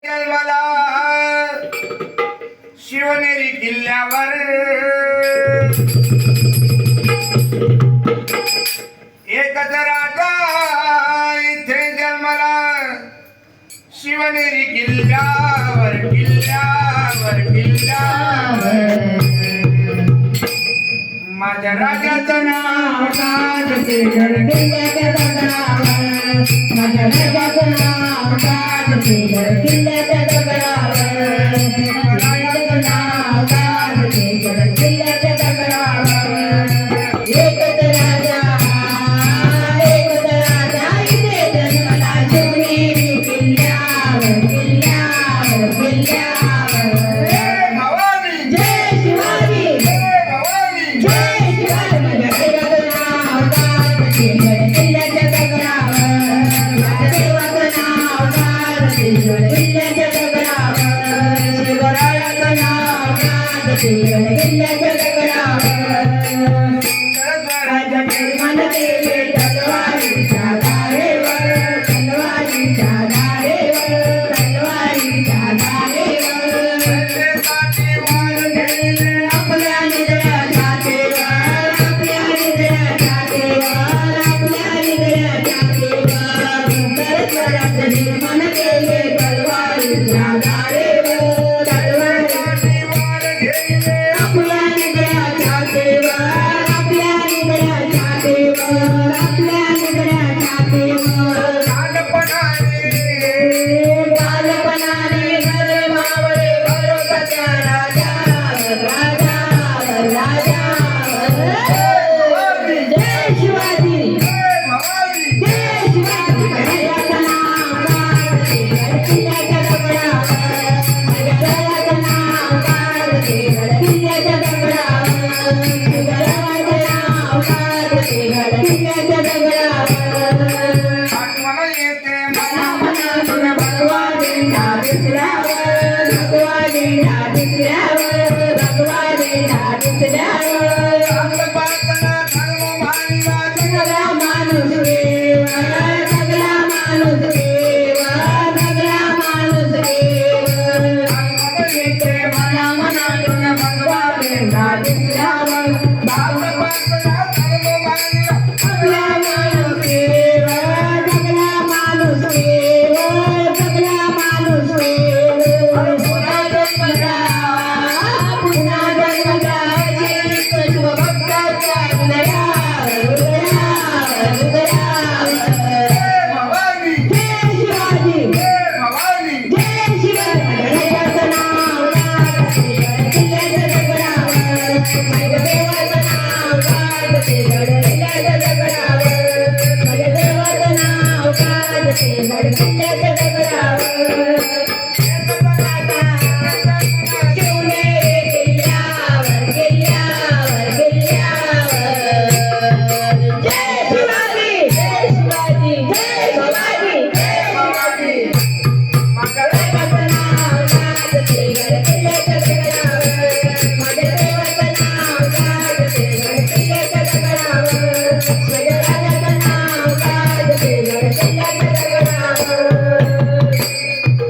जन्माला शिवनेरी किल्ल्यावर एकच राजा इथे जन्माला शिवनेरी किल्ल्यावर किल्ल्यावर किल्ल्यावर माझ्या राजाचं नाव किल्ल्याच्या दगडावर माझ्या राजाचं नाव किल्ल्याच्या दगडावर राजाचं नाव किल्ल्याच्या दगडावर एकच राजा इथे जन्माला शिवनेरी किल्ल्यावर किल्ल्यावर किल्ल्यावर जय शिवाजी जय शिवाजी माझ्या किल्ल्याच्या दगडावर माझ्या देवाचं नाव किल्ल्याच्या दगडावर शिवरायाचं नाव किल्ल्याच्या दगडावर राजा निर्माण केले तलवारीच्या धारेवर तलवारीच्या धारेवर तलवारीच्या धारेवर आपल्या निधड्याच्या तेवर आपल्या निधड्याच्या तेवर आपल्या निधड्याच्या तेवर सुंदर निर्माण केले तलवारीच्या धारेवर तलवारीच्या आपल्या निधड्याच्या तेवर आपल्या निधड्याच्या तेवर आपल्या निधड्याच्या तेवर बालपणाने घरे मावळे भरोसाच्या राजावर राजावर राजावर जय शिवाजी जय शिवाजी राजाचं नाव किल्ल्याच्या दगडावर माझ्या राजाचं नाव किल्ल्याच्या दगडावर शिवरायाचं नाव किल्ल्याच्या दगडावर आठवण येते मला मनातून भगवा झेंडा दिसल्यावर भगवा झेंडा दिसल्यावर भगवा झेंडा दिसल्यावर सगळा माणूस केवर सगळा माणूस केवर सगळा माणूस केवर येते मला मनातून भगवा झेंडा दिसल्यावर सगळा माणूस केवर सगळा माणूस केवर सगळा माणूस केवर पुन्हा जन्मला शिवभक्ताच्या हृदयावर हृदयावर जय शिवाजी जय शिवाजी राजाचं नाव किल्ल्याच्या दगडावर माझ्या देवाचं नाव किल्ल्याच्या दगडावर माझ्या देवाचं नाव किल्ल्याच्या